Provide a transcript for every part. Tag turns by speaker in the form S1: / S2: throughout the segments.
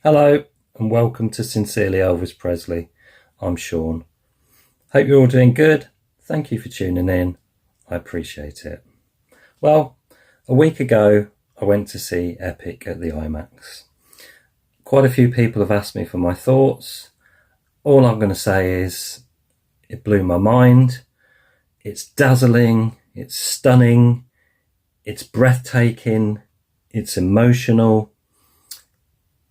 S1: Hello and welcome to Sincerely Elvis Presley. I'm Sean. Hope you're all doing good. Thank you for tuning in. I appreciate it. Well, a week ago I went to see EPiC at the IMAX. Quite a few people have asked me for my thoughts. All I'm going to say is it blew my mind. It's dazzling, it's stunning, it's breathtaking, it's emotional.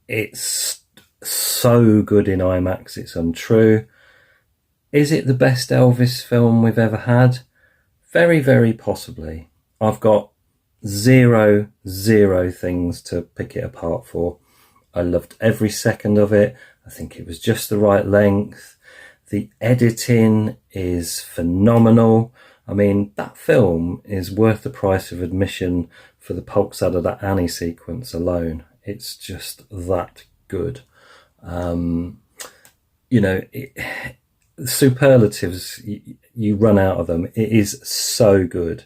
S1: It's so good in IMAX, it's untrue. Is it the best Elvis film we've ever had? Very, very possibly. I've got zero things to pick it apart for. I loved every second of it. I think it was just the right length. The editing is phenomenal. I mean, that film is worth the price of admission for the Polk Salad at Annie sequence alone. It's just that good. Superlatives, you run out of them. It is so good.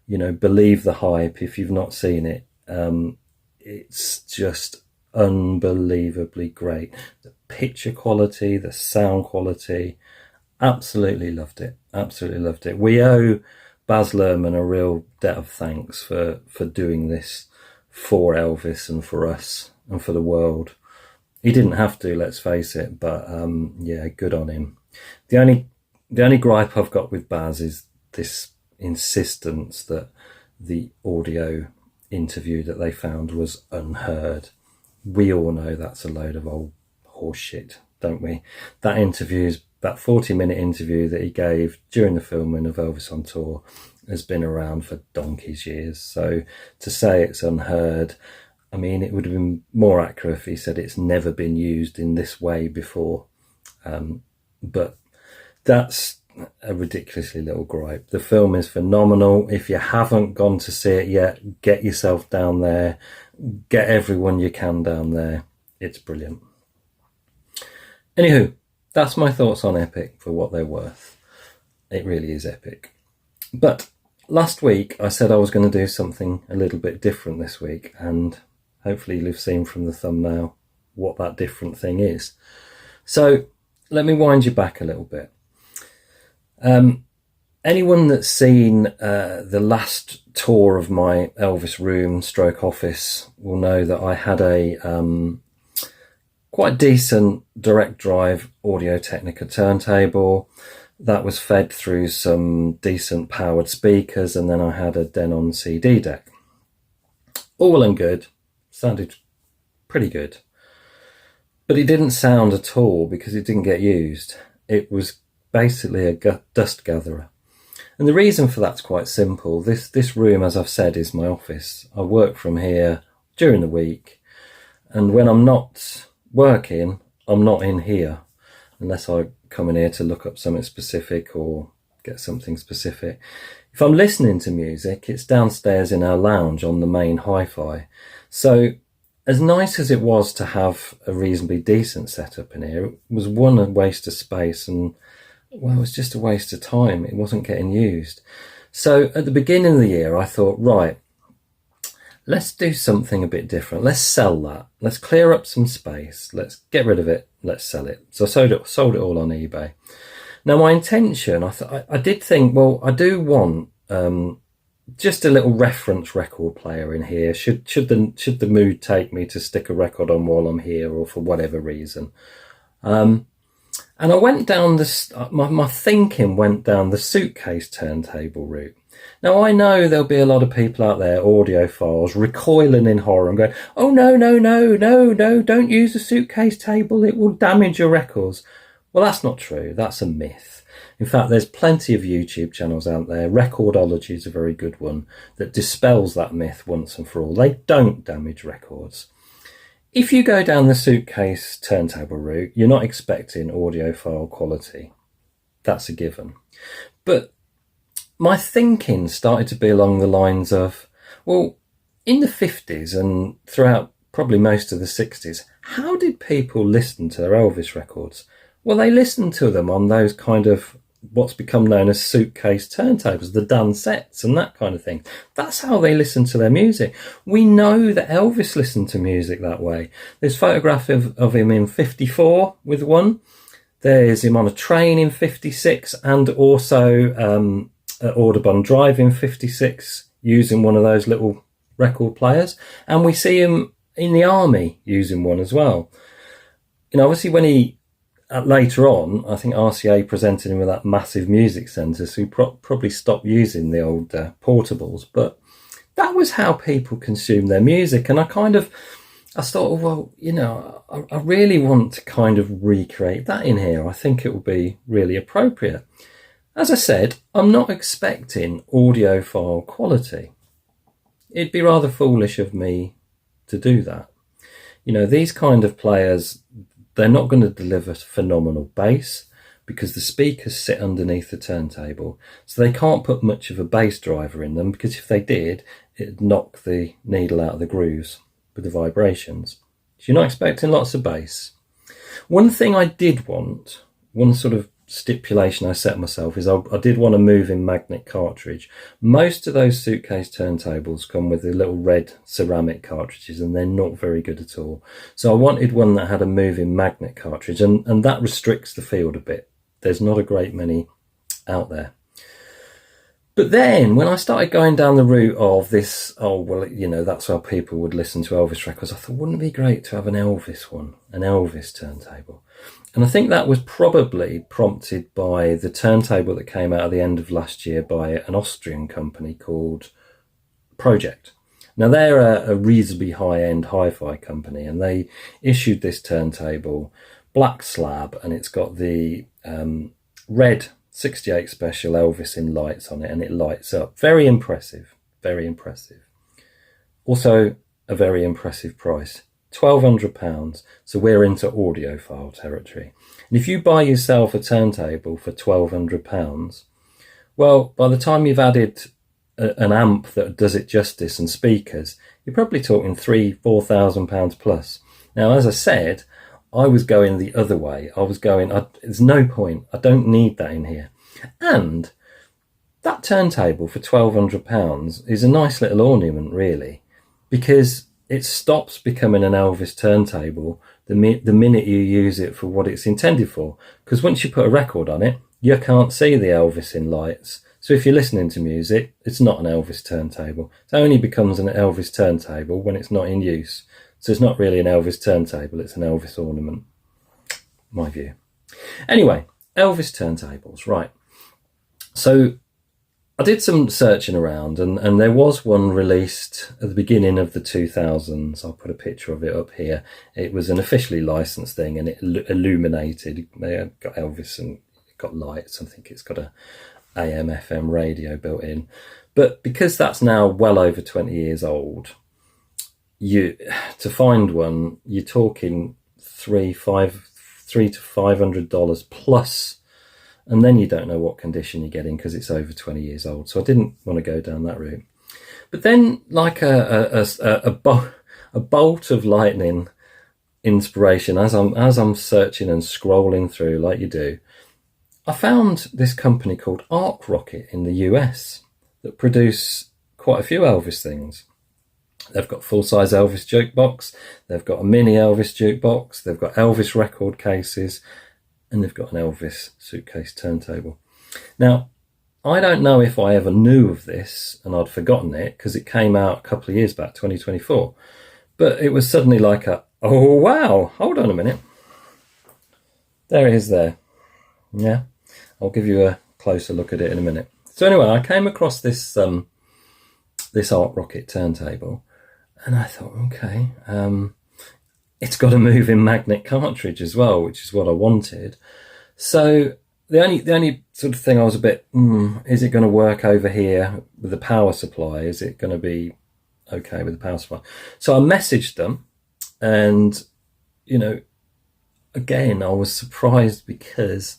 S1: Believe the hype if you've not seen it. It's just unbelievably great. The picture quality, the sound quality, absolutely loved it. Absolutely loved it. We owe Baz Luhrmann a real debt of thanks for doing this for Elvis and for us and for the world. He didn't have to, let's face it, but yeah, good on him. The only gripe I've got with Baz is this insistence that the audio interview that they found was unheard. We all know that's a load of old horse shit, don't we? That 40-minute interview that he gave during the filming of Elvis on Tour has been around for donkey's years. So to say it's unheard, I mean, it would have been more accurate if he said it's never been used in this way before. But that's a ridiculously little gripe. The film is phenomenal. If you haven't gone to see it yet, get yourself down there. Get everyone you can down there. It's brilliant. Anywho, that's my thoughts on EPiC for what they're worth. It really is epic. But last week I said I was going to do something a little bit different this week, and hopefully you've seen from the thumbnail what that different thing is. So let me wind you back a little bit. Anyone that's seen the last tour of my Elvis room / office will know that I had a quite decent direct drive Audio-Technica turntable that was fed through some decent powered speakers, and then I had a Denon CD deck. All well and good, sounded pretty good, but it didn't sound at all because it didn't get used. It was basically a dust gatherer. And the reason for that's quite simple. This room, as I've said, is my office. I work from here during the week, and when I'm not working, I'm not in here unless I come in here to look up something specific or get something specific. If I'm listening to music, it's downstairs in our lounge on the main hi-fi. So as nice as it was to have a reasonably decent setup in here, it was one, a waste of space, and well, it was just a waste of time. It wasn't getting used. So at the beginning of the year, I thought, right, let's do something a bit different. Let's sell that. Let's clear up some space. Let's get rid of it. Let's sell it. So I sold it all on eBay. Now, my intention, I did think, well, I do want just a little reference record player in here. Should the mood take me to stick a record on while I'm here, or for whatever reason. And I went down my thinking went down the Suitcase turntable route. Now, I know there'll be a lot of people out there, audiophiles, recoiling in horror and going, oh, no, don't use a Suitcase table. It will damage your records. Well, that's not true. That's a myth. In fact, there's plenty of YouTube channels out there. Recordology is a very good one that dispels that myth once and for all. They don't damage records. If you go down the Suitcase turntable route, you're not expecting audiophile quality. That's a given. But my thinking started to be along the lines of, well, in the 50s and throughout probably most of the 60s, how did people listen to their Elvis records? Well, they listened to them on those kind of what's become known as Suitcase turntables, the Dansettes and that kind of thing. That's how they listen to their music. We know that Elvis listened to music that way. There's a photograph of him in 54 with one. There's him on a train in 56, and also at Audubon Drive in 56 using one of those little record players. And we see him in the army using one as well. Obviously when he later on, I think RCA presented him with that massive music centre, so he probably stopped using the old portables. But that was how people consumed their music. And I thought, well, I really want to kind of recreate that in here. I think it will be really appropriate. As I said, I'm not expecting audiophile quality. It'd be rather foolish of me to do that. These kind of players, they're not going to deliver phenomenal bass because the speakers sit underneath the turntable. So they can't put much of a bass driver in them, because if they did, it'd knock the needle out of the grooves with the vibrations. So you're not expecting lots of bass. One thing I did want, one sort of stipulation I set myself, is I did want a moving magnet cartridge. Most of those Suitcase turntables come with the little red ceramic cartridges, and they're not very good at all. So I wanted one that had a moving magnet cartridge, and that restricts the field a bit. There's not a great many out there. But then when I started going down the route of this, that's how people would listen to Elvis records, I thought, wouldn't it be great to have an Elvis one, an Elvis turntable? And I think that was probably prompted by the turntable that came out at the end of last year by an Austrian company called Project. Now, they're a reasonably high-end hi-fi company, and they issued this turntable, black slab, and it's got the red 68 special Elvis in lights on it, and it lights up. Very impressive, very impressive. Also, a very impressive price. £1,200, so we're into audiophile territory. And if you buy yourself a turntable for £1,200, well, by the time you've added an amp that does it justice and speakers, you're probably talking £3,000–4,000 plus. Now, as I said, I was going the other way. There's no point. I don't need that in here. And that turntable for £1,200 is a nice little ornament, really, because it stops becoming an Elvis turntable the minute you use it for what it's intended for. Because once you put a record on it, you can't see the Elvis in lights. So if you're listening to music, it's not an Elvis turntable. It only becomes an Elvis turntable when it's not in use. So it's not really an Elvis turntable, it's an Elvis ornament. My view. Anyway, Elvis turntables, right. So I did some searching around, and there was one released at the beginning of the 2000s. I'll put a picture of it up here. It was an officially licensed thing, and it illuminated. They got Elvis and it got lights. I think it's got a AM/FM radio built in. But because that's now well over 20 years old, to find one, you're talking $300 to $500 plus. And then you don't know what condition you're getting because it's over 20 years old. So I didn't want to go down that route. But then, like a bolt of lightning inspiration, as I'm searching and scrolling through like you do, I found this company called Arkrocket in the US that produce quite a few Elvis things. They've got full-size Elvis jukebox. They've got a mini Elvis jukebox. They've got Elvis record cases. And they've got an Elvis Suitcase turntable. Now, I don't know if I ever knew of this and I'd forgotten it because it came out a couple of years back, 2024. But it was suddenly like oh wow, hold on a minute. There it is there. Yeah, I'll give you a closer look at it in a minute. So anyway, I came across this Arkrocket turntable, and I thought, okay, it's got a moving magnet cartridge as well, which is what I wanted. So the only sort of thing I was a bit, is it going to work over here with the power supply? Is it going to be okay with the power supply? So I messaged them, and, again, I was surprised because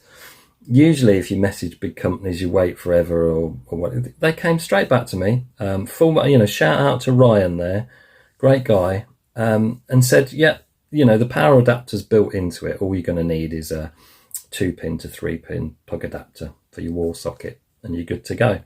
S1: usually if you message big companies, you wait forever or what. They came straight back to me. Shout out to Ryan there, great guy, and said, yeah, the power adapter's built into it. All you're going to need is a 2-pin to 3-pin plug adapter for your wall socket, and you're good to go.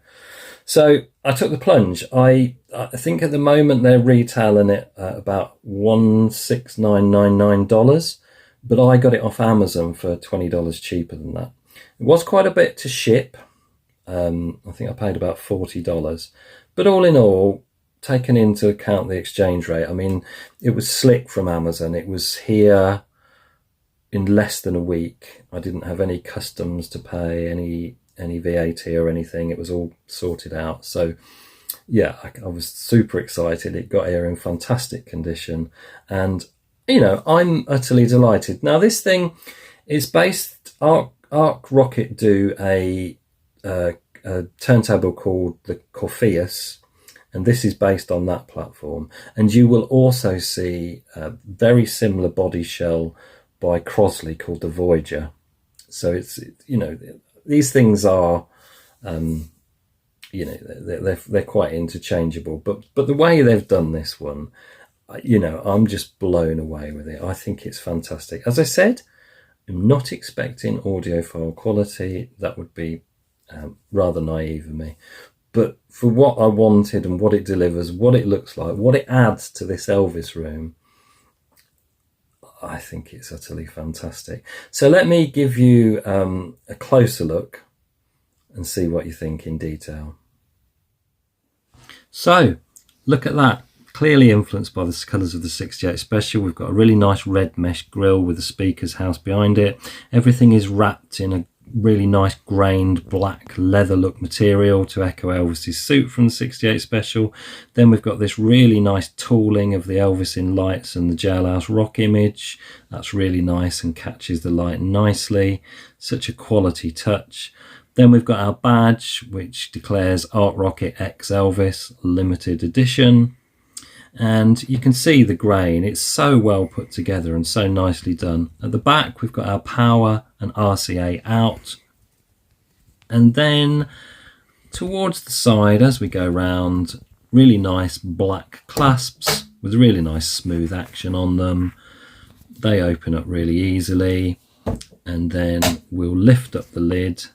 S1: So I took the plunge. I think at the moment they're retailing it at about $169.99, but I got it off Amazon for $20 cheaper than that. It was quite a bit to ship. I think I paid about $40, but all in all, taking into account the exchange rate, I mean, it was slick from Amazon. It was here in less than a week. I didn't have any customs to pay, any VAT or anything. It was all sorted out. So yeah, I was super excited. It got here in fantastic condition, and I'm utterly delighted. Now this thing is based, Arkrocket do a turntable called the Orpheus, and this is based on that platform. And you will also see a very similar body shell by Presley called the Voyager. So it's, these things are, they're quite interchangeable. But the way they've done this one, I'm just blown away with it. I think it's fantastic. As I said, I'm not expecting audiophile quality. That would be rather naive of me. But for what I wanted and what it delivers, what it looks like, what it adds to this Elvis room, I think it's utterly fantastic. So let me give you a closer look and see what you think in detail. So look at that. Clearly influenced by the colours of the 68 Special. We've got a really nice red mesh grille with the speakers house behind it. Everything is wrapped in a really nice grained black leather look material to echo Elvis's suit from the 68 Special. Then we've got this really nice tooling of the Elvis in lights and the Jailhouse Rock image. That's really nice and catches the light nicely. Such a quality touch. Then we've got our badge, which declares Arkrocket Elvis limited edition. And you can see the grain. It's so well put together and so nicely done. At the back, we've got our power and RCA out. And then towards the side, as we go round, really nice black clasps with really nice smooth action on them. They open up really easily. And then we'll lift up the lid,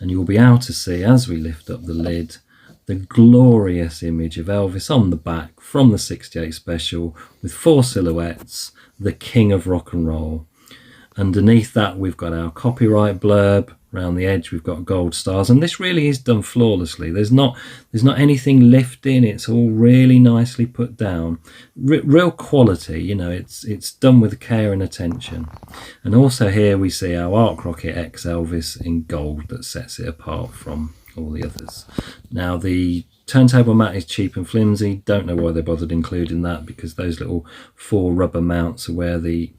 S1: and you'll be able to see, as we lift up the lid, the glorious image of Elvis on the back from the 68 Special with 4 silhouettes, the king of rock and roll. Underneath that, we've got our copyright blurb. Around the edge, we've got gold stars, and this really is done flawlessly. There's not anything lifting. It's all really nicely put down. Real quality, it's done with care and attention. And also here we see our Arkrocket Elvis in gold that sets it apart from all the others. Now the turntable mat is cheap and flimsy. Don't know why they bothered including that, because those little 4 rubber mounts are where the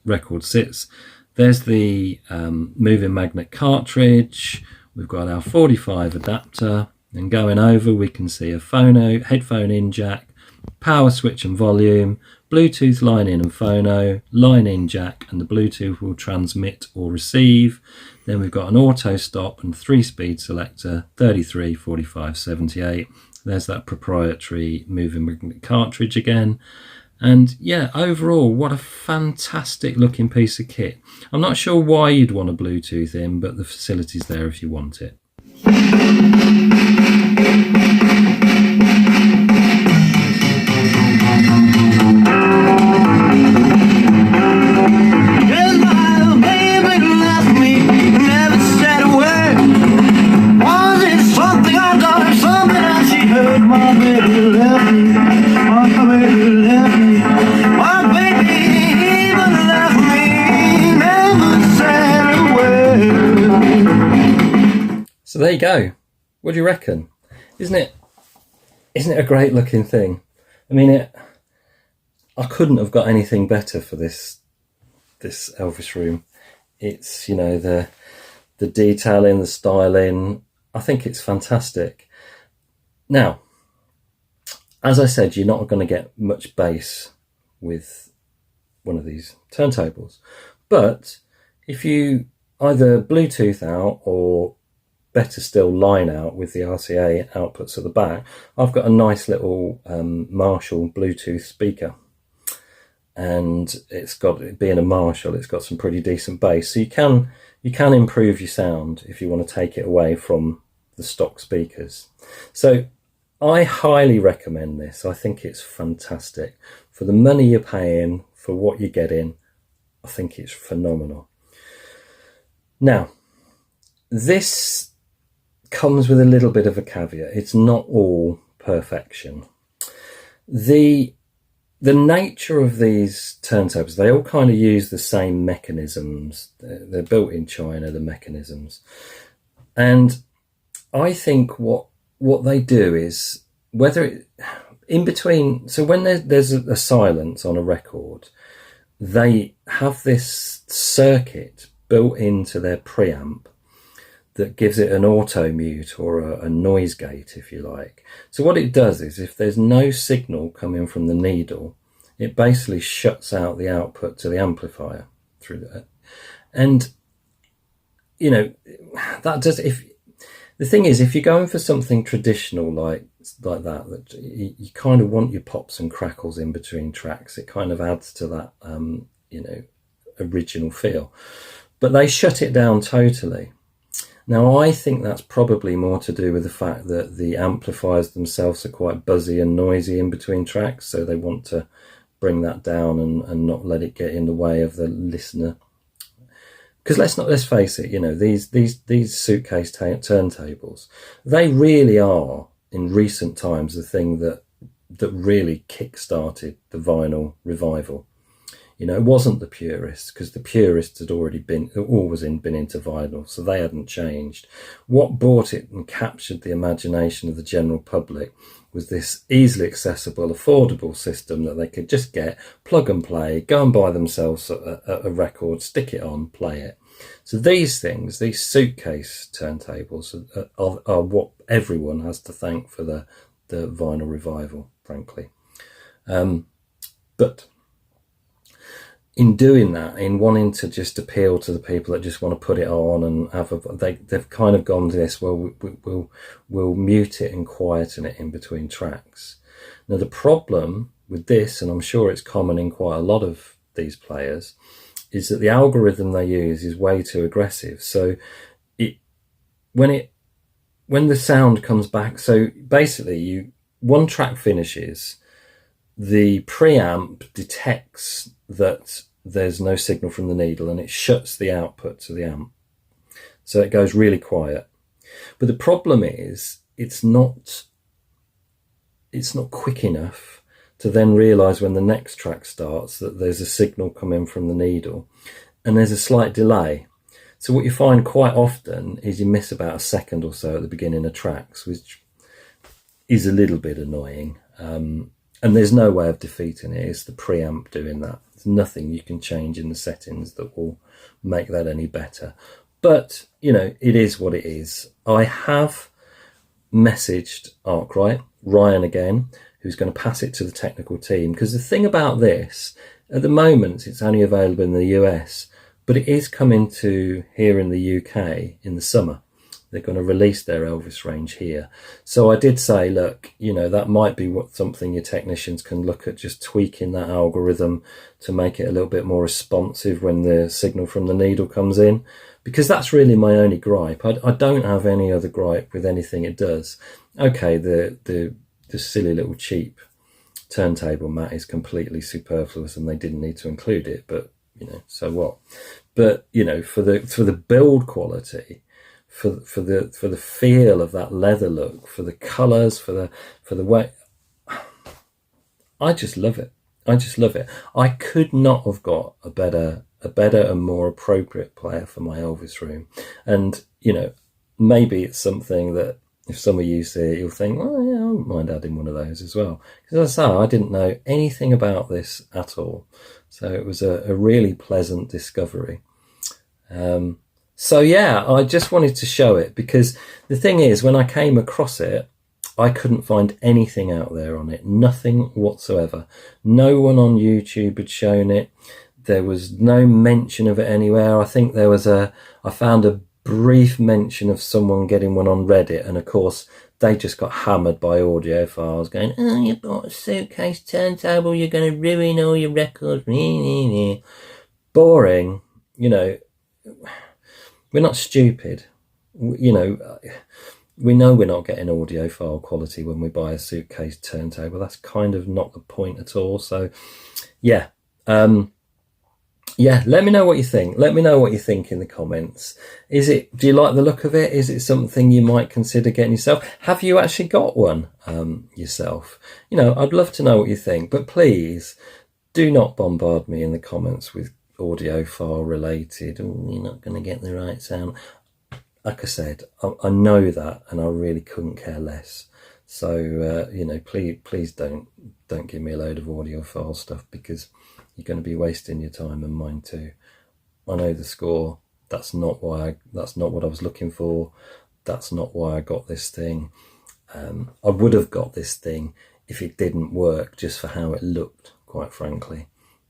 S1: record sits. There's the moving magnet cartridge. We've got our 45 adapter, and going over we can see a headphone in jack, power switch and volume, Bluetooth line in and phono, line in jack, and the Bluetooth will transmit or receive. Then we've got an auto stop and 3-speed selector, 33, 45, 78. There's that proprietary moving magnet cartridge again. And yeah, overall, what a fantastic looking piece of kit. I'm not sure why you'd want a Bluetooth in, but the facility's there if you want it. So there you go. What do you reckon? Isn't it a great looking thing? I mean, I couldn't have got anything better for this Elvis room. It's, the detailing, the styling. I think it's fantastic. Now, as I said, you're not going to get much bass with one of these turntables. But if you either Bluetooth out or better still line out with the RCA outputs at the back, I've got a nice little Marshall Bluetooth speaker. and it's got, being a Marshall, it's got some pretty decent bass. So you can improve your sound if you want to take it away from the stock speakers. So I highly recommend this. I think it's fantastic. For the money you're paying, for what you're getting, I think it's phenomenal. Now, this comes with a little bit of a caveat. It's not all perfection. The nature of these turntables, they all kind of use the same mechanisms. They're built in China, the mechanisms. And I think what they do is, in between, so when there's a silence on a record, they have this circuit built into their preamp that gives it an auto mute or a noise gate, if you like. So what it does is, if there's no signal coming from the needle, it basically shuts out the output to the amplifier through that. And that does, if the thing is, if you're going for something traditional like that you kind of want your pops and crackles in between tracks, it kind of adds to that original feel. But they shut it down totally. Now, I think that's probably more to do with the fact that the amplifiers themselves are quite buzzy and noisy in between tracks, so they want to bring that down and not let it get in the way of the listener. Because let's face it, these Suitcase turntables, they really are, in recent times, the thing that really kick-started the vinyl revival. It wasn't the purists, because the purists had always been into vinyl, so they hadn't changed. What brought it and captured the imagination of the general public was this easily accessible, affordable system that they could just get, plug and play, go and buy themselves a record, stick it on, play it. So these things, these Suitcase turntables, are what everyone has to thank for the vinyl revival, frankly. But in doing that, in wanting to just appeal to the people that just want to put it on and they've kind of gone to this, well, we'll mute it and quieten it in between tracks. Now, the problem with this, and I'm sure it's common in quite a lot of these players, is that the algorithm they use is way too aggressive. So when the sound comes back, so basically one track finishes, the preamp detects that there's no signal from the needle and it shuts the output to the amp. So it goes really quiet. But the problem is it's not quick enough to then realise when the next track starts that there's a signal coming from the needle, and there's a slight delay. So what you find quite often is you miss about a second or so at the beginning of tracks, which is a little bit annoying. And there's no way of defeating it. It's the preamp doing that. There's nothing you can change in the settings that will make that any better. But, it is what it is. I have messaged Arkrocket, Ryan again, who's going to pass it to the technical team. Because the thing about this, at the moment, it's only available in the US, but it is coming to here in the UK in the summer. They're going to release their Elvis range here. So I did say, look, that might be something your technicians can look at, just tweaking that algorithm to make it a little bit more responsive when the signal from the needle comes in, because that's really my only gripe. I don't have any other gripe with anything it does. Okay, the silly little cheap turntable mat is completely superfluous and they didn't need to include it, but so what? But for the build quality, for the feel of that leather look, for the colours, for the way, I just love it. I could not have got a better and more appropriate player for my Elvis room. And maybe it's something that if some of you see it, you'll think, oh yeah, I wouldn't mind adding one of those as well. Because as I say, I didn't know anything about this at all, so it was a really pleasant discovery. So yeah, I just wanted to show it, because the thing is, when I came across it, I couldn't find anything out there on it, nothing whatsoever. No one on YouTube had shown it. There was no mention of it anywhere. I think I found a brief mention of someone getting one on Reddit, and of course they just got hammered by audiophiles going, oh, you bought a Suitcase turntable, you're going to ruin all your records. Boring. You know, we're not stupid. You know, we know we're not getting audiophile quality when we buy a Suitcase turntable. That's kind of not the point at all. So yeah, yeah, let me know what you think. Let me know what you think in the comments. Do you like the look of it? Is it something you might consider getting yourself? Have you actually got one yourself? You know, I'd love to know what you think, but please do not bombard me in the comments with audiophile related, oh, you're not going to get the right sound. Like I said, I know that, and I really couldn't care less. So, you know, please don't give me a load of audiophile stuff, because you're going to be wasting your time and mine too. I know the score. That's not what I was looking for. That's not why I got this thing. I would have got this thing if it didn't work, just for how it looked, quite frankly.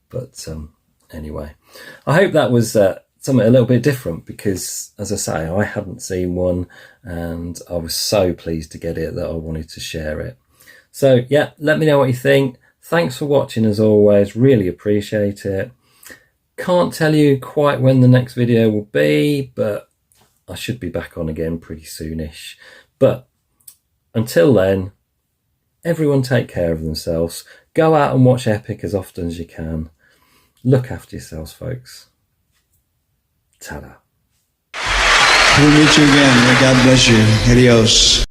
S1: But anyway, I hope that was something a little bit different, because, as I say, I hadn't seen one, and I was so pleased to get it that I wanted to share it. So yeah, let me know what you think. Thanks for watching as always, really appreciate it. Can't tell you quite when the next video will be, but I should be back on again pretty soonish. But until then, everyone take care of themselves. Go out and watch EPiC as often as you can. Look after yourselves, folks. Ta-da.
S2: We'll meet you again. May God bless you. Adios.